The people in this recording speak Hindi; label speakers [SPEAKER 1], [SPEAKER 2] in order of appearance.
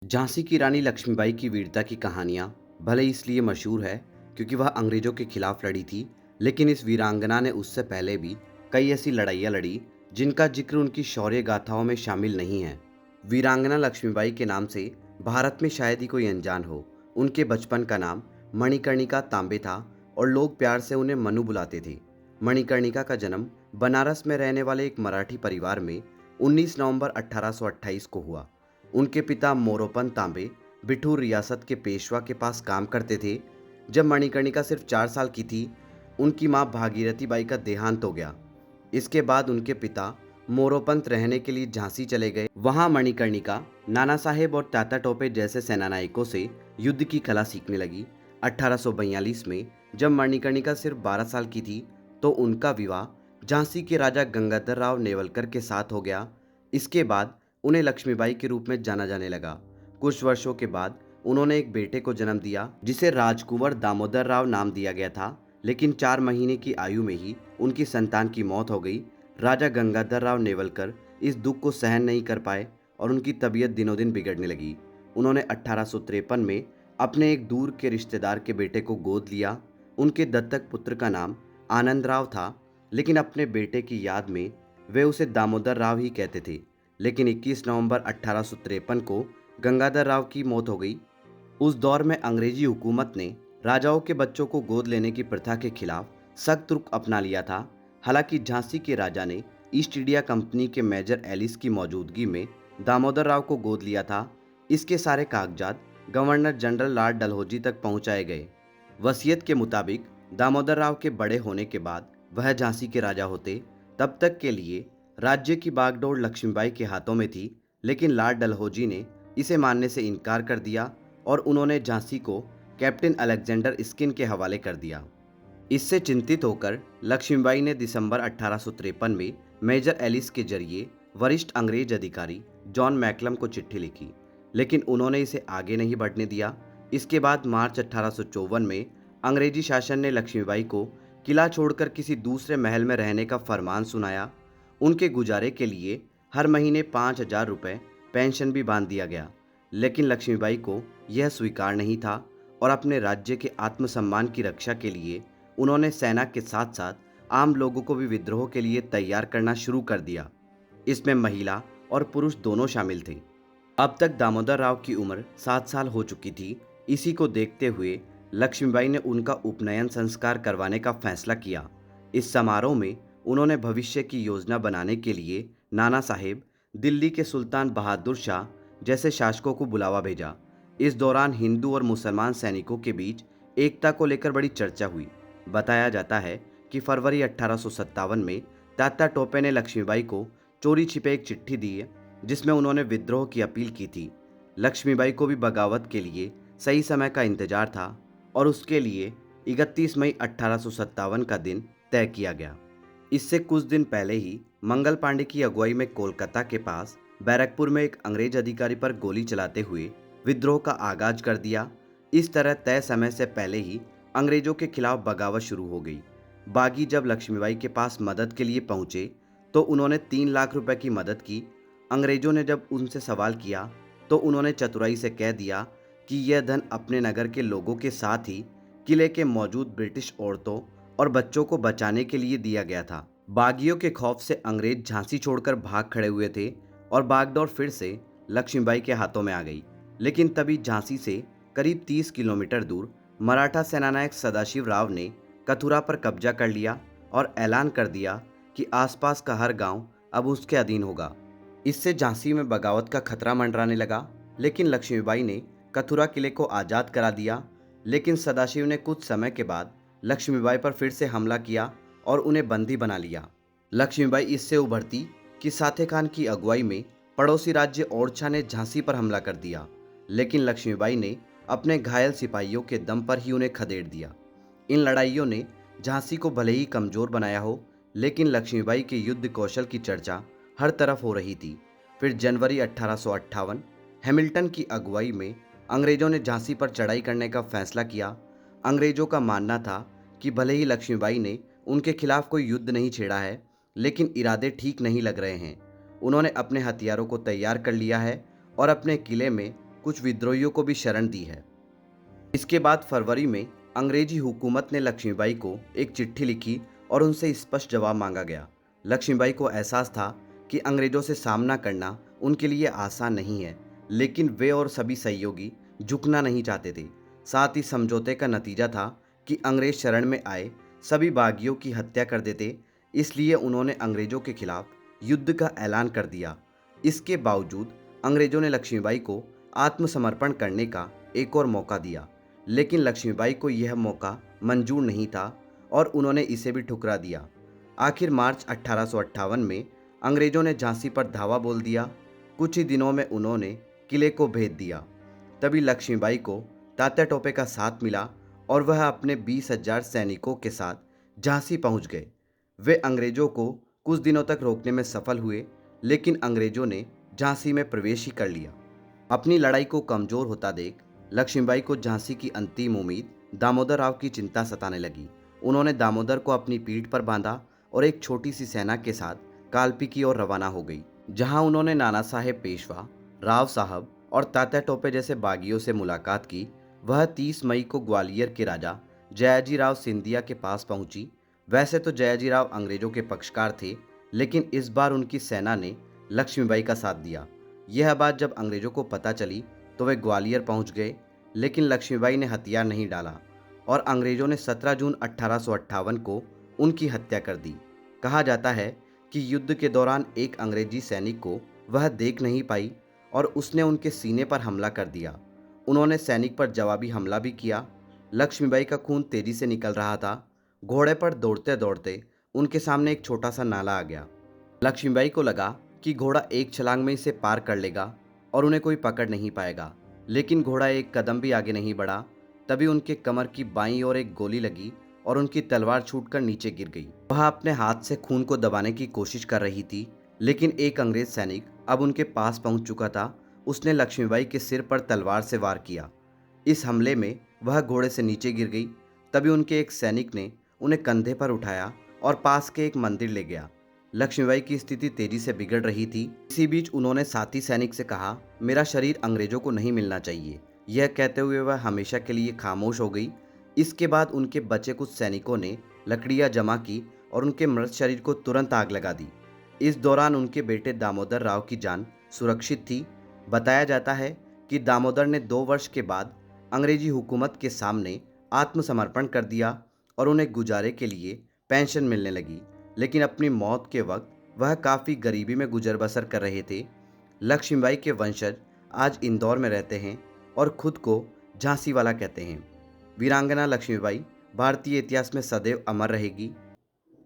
[SPEAKER 1] झांसी की रानी लक्ष्मीबाई की वीरता की कहानियां भले ही इसलिए मशहूर है क्योंकि वह अंग्रेजों के खिलाफ लड़ी थी, लेकिन इस वीरांगना ने उससे पहले भी कई ऐसी लड़ाइयां लड़ी जिनका जिक्र उनकी शौर्य गाथाओं में शामिल नहीं है। वीरांगना लक्ष्मीबाई के नाम से भारत में शायद ही कोई अनजान हो। उनके बचपन का नाम मणिकर्णिका तांबे था और लोग प्यार से उन्हें मनु बुलाते थे। मणिकर्णिका का जन्म बनारस में रहने वाले एक मराठी परिवार में 19 नवंबर 1828 को हुआ। उनके पिता मोरोपंत तांबे बिठूर रियासत के पेशवा के पास काम करते थे। जब मणिकर्णिका सिर्फ 4 साल की थी, उनकी मां भागीरथी बाई का देहांत हो गया। इसके बाद उनके पिता मोरोपंत रहने के लिए झांसी चले गए। वहां मणिकर्णिका नाना साहेब और तात्या टोपे जैसे सेनानायकों से युद्ध की कला सीखने लगी। 1842 में जब मणिकर्णिका सिर्फ 12 साल की थी तो उनका विवाह झांसी के राजा गंगाधर राव नेवलकर के साथ हो गया। इसके बाद उन्हें लक्ष्मीबाई के रूप में जाना जाने लगा। कुछ वर्षों के बाद उन्होंने एक बेटे को जन्म दिया जिसे राजकुंवर दामोदर राव नाम दिया गया था, लेकिन 4 महीने की आयु में ही उनकी संतान की मौत हो गई। राजा गंगाधर राव नेवलकर इस दुख को सहन नहीं कर पाए और उनकी तबीयत दिनों दिन बिगड़ने लगी। उन्होंने 1853 में अपने एक दूर के रिश्तेदार के बेटे को गोद लिया। उनके दत्तक पुत्र का नाम आनंद राव था, लेकिन अपने बेटे की याद में वे उसे दामोदर राव ही कहते थे। लेकिन 21 नवंबर 1853 को गंगाधर राव की मौत हो गई। उस दौर में अंग्रेजी हुकूमत ने राजाओं के बच्चों को गोद लेने की प्रथा के खिलाफ सख्त रुख अपना लिया था। हालांकि झांसी के राजा ने ईस्ट इंडिया कंपनी के मेजर एलिस की मौजूदगी में दामोदर राव को गोद लिया था। इसके सारे कागजात गवर्नर जनरल लॉर्ड डलहौजी तक पहुंचाए गए। वसीयत के मुताबिक दामोदर राव के बड़े होने के बाद वह झांसी के राजा होते। तब तक के लिए राज्य की बागडोर लक्ष्मीबाई के हाथों में थी, लेकिन लॉर्ड डलहौजी ने इसे मानने से इनकार कर दिया और उन्होंने झांसी को कैप्टन अलेक्जेंडर स्किन के हवाले कर दिया। इससे चिंतित होकर लक्ष्मीबाई ने दिसंबर 1853 में मेजर एलिस के जरिए वरिष्ठ अंग्रेज अधिकारी जॉन मैकलम को चिट्ठी लिखी, लेकिन उन्होंने इसे आगे नहीं बढ़ने दिया। इसके बाद मार्च 1854 में अंग्रेजी शासन ने लक्ष्मीबाई को किला छोड़कर किसी दूसरे महल में रहने का फरमान सुनाया। उनके गुजारे के लिए हर महीने 5,000 रुपये पेंशन भी बांध दिया गया, लेकिन लक्ष्मीबाई को यह स्वीकार नहीं था और अपने राज्य के आत्मसम्मान की रक्षा के लिए उन्होंने सेना के साथ साथ आम लोगों को भी विद्रोह के लिए तैयार करना शुरू कर दिया। इसमें महिला और पुरुष दोनों शामिल थे। अब तक दामोदर राव की उम्र 7 साल हो चुकी थी। इसी को देखते हुए लक्ष्मीबाई ने उनका उपनयन संस्कार करवाने का फैसला किया। इस समारोह में उन्होंने भविष्य की योजना बनाने के लिए नाना साहेब, दिल्ली के सुल्तान बहादुर शाह जैसे शासकों को बुलावा भेजा। इस दौरान हिंदू और मुसलमान सैनिकों के बीच एकता को लेकर बड़ी चर्चा हुई। बताया जाता है कि फरवरी 1857 में तात्या टोपे ने लक्ष्मीबाई को चोरी छिपे एक चिट्ठी दी है जिसमें उन्होंने विद्रोह की अपील की थी। लक्ष्मीबाई को भी बगावत के लिए सही समय का इंतजार था और उसके लिए 31 मई 1857 का दिन तय किया गया। इससे कुछ दिन पहले ही मंगल पांडे की अगुवाई में कोलकाता के पास बैरकपुर में एक अंग्रेज अधिकारी पर गोली चलाते हुए विद्रोह का आगाज कर दिया। इस तरह तय समय से पहले ही अंग्रेजों के खिलाफ बगावत शुरू हो गई। बागी जब लक्ष्मीबाई के पास मदद के लिए पहुंचे तो उन्होंने 3 लाख रुपए की मदद की। अंग्रेजों ने जब उनसे सवाल किया तो उन्होंने चतुराई से कह दिया कि यह धन अपने नगर के लोगों के साथ ही किले के मौजूद ब्रिटिश औरतों और बच्चों को बचाने के लिए दिया गया था। बागियों के खौफ से अंग्रेज झांसी छोड़कर भाग खड़े हुए थे और बागडोर फिर से लक्ष्मीबाई के हाथों में आ गई। लेकिन तभी झांसी से करीब 30 किलोमीटर दूर मराठा सेनानायक सदाशिव राव ने कथुरा पर कब्जा कर लिया और ऐलान कर दिया कि आसपास का हर गांव अब उसके अधीन होगा। इससे झांसी में बगावत का खतरा मंडराने लगा, लेकिन लक्ष्मीबाई ने कथुरा किले को आज़ाद करा दिया। लेकिन सदाशिव ने कुछ समय के बाद लक्ष्मीबाई पर फिर से हमला किया और उन्हें बंदी बना लिया। लक्ष्मीबाई इससे उभरती कि साथे खान की अगुवाई में पड़ोसी राज्य ओरछा ने झांसी पर हमला कर दिया, लेकिन लक्ष्मीबाई ने अपने घायल सिपाहियों के दम पर ही उन्हें खदेड़ दिया। इन लड़ाइयों ने झांसी को भले ही कमज़ोर बनाया हो, लेकिन लक्ष्मीबाई के युद्ध कौशल की चर्चा हर तरफ हो रही थी। फिर जनवरी 1858 हैमिल्टन की अगुवाई में अंग्रेजों ने झांसी पर चढ़ाई करने का फैसला किया। अंग्रेजों का मानना था कि भले ही लक्ष्मीबाई ने उनके खिलाफ कोई युद्ध नहीं छेड़ा है, लेकिन इरादे ठीक नहीं लग रहे हैं। उन्होंने अपने हथियारों को तैयार कर लिया है और अपने किले में कुछ विद्रोहियों को भी शरण दी है। इसके बाद फरवरी में अंग्रेजी हुकूमत ने लक्ष्मीबाई को एक चिट्ठी लिखी और उनसे स्पष्ट जवाब मांगा गया। लक्ष्मीबाई को एहसास था कि अंग्रेजों से सामना करना उनके लिए आसान नहीं है, लेकिन वे और सभी सहयोगी झुकना नहीं चाहते थे। साथ ही समझौते का नतीजा था कि अंग्रेज शरण में आए सभी बागियों की हत्या कर देते, इसलिए उन्होंने अंग्रेजों के खिलाफ युद्ध का ऐलान कर दिया। इसके बावजूद अंग्रेजों ने लक्ष्मीबाई को आत्मसमर्पण करने का एक और मौका दिया, लेकिन लक्ष्मीबाई को यह मौका मंजूर नहीं था और उन्होंने इसे भी ठुकरा दिया। आखिर मार्च 1858 में अंग्रेजों ने झांसी पर धावा बोल दिया। कुछ ही दिनों में उन्होंने किले को भेद दिया। तभी लक्ष्मीबाई को तात्या टोपे का साथ मिला और वह अपने 20,000 सैनिकों के साथ झांसी पहुंच गए। वे अंग्रेजों को कुछ दिनों तक रोकने में सफल हुए, लेकिन अंग्रेजों ने झांसी में प्रवेश ही कर लिया। अपनी लड़ाई को कमजोर होता देख लक्ष्मीबाई को झांसी की अंतिम उम्मीद दामोदर राव की चिंता सताने लगी। उन्होंने दामोदर को अपनी पीठ पर बांधा और एक छोटी सी सेना के साथ कालपी की ओर रवाना हो गई, जहां उन्होंने नाना साहेब पेशवा, राव साहब और तात्या टोपे जैसे बागियों से मुलाकात की। वह 30 मई को ग्वालियर के राजा जयाजी राव सिंधिया के पास पहुंची। वैसे तो जयाजी राव अंग्रेजों के पक्षकार थे, लेकिन इस बार उनकी सेना ने लक्ष्मीबाई का साथ दिया। यह बात जब अंग्रेजों को पता चली तो वे ग्वालियर पहुंच गए, लेकिन लक्ष्मीबाई ने हथियार नहीं डाला और अंग्रेजों ने 17 जून 1858 को उनकी हत्या कर दी। कहा जाता है कि युद्ध के दौरान एक अंग्रेजी सैनिक को वह देख नहीं पाई और उसने उनके सीने पर हमला कर दिया। उन्होंने सैनिक पर जवाबी हमला भी किया। लक्ष्मीबाई का खून तेजी से निकल रहा था। घोड़े पर दौड़ते दौड़ते उनके सामने एक छोटा सा नाला आ गया। लक्ष्मीबाई को लगा कि घोड़ा एक छलांग में इसे पार कर लेगा और उन्हें कोई पकड़ नहीं पाएगा, लेकिन घोड़ा एक कदम भी आगे नहीं बढ़ा। तभी उनके कमर की बाईं ओर एक गोली लगी और उनकी तलवार छूटकर नीचे गिर गई। वह अपने हाथ से खून को दबाने की कोशिश कर रही थी, लेकिन एक अंग्रेज सैनिक अब उनके पास पहुंच चुका था। उसने लक्ष्मीबाई के सिर पर तलवार से वार किया। इस हमले में वह घोड़े से नीचे गिर गई। तभी उनके एक सैनिक ने उन्हें कंधे पर उठाया और पास के एक मंदिर ले गया। लक्ष्मीबाई की स्थिति तेजी से बिगड़ रही थी। इसी बीच उन्होंने साथी सैनिक से कहा, मेरा शरीर अंग्रेजों को नहीं मिलना चाहिए। यह कहते हुए वह हमेशा के लिए खामोश हो गई। इसके बाद उनके बचे कुछ सैनिकों ने लकड़ियां जमा की और उनके मृत शरीर को तुरंत आग लगा दी। इस दौरान उनके बेटे दामोदर राव की जान सुरक्षित थी। बताया जाता है कि दामोदर ने 2 वर्ष के बाद अंग्रेजी हुकूमत के सामने आत्मसमर्पण कर दिया और उन्हें गुजारे के लिए पेंशन मिलने लगी, लेकिन अपनी मौत के वक्त वह काफ़ी गरीबी में गुजर बसर कर रहे थे। लक्ष्मीबाई के वंशज आज इंदौर में रहते हैं और खुद को झांसी वाला कहते हैं। वीरांगना लक्ष्मीबाई भारतीय इतिहास में सदैव अमर रहेगी।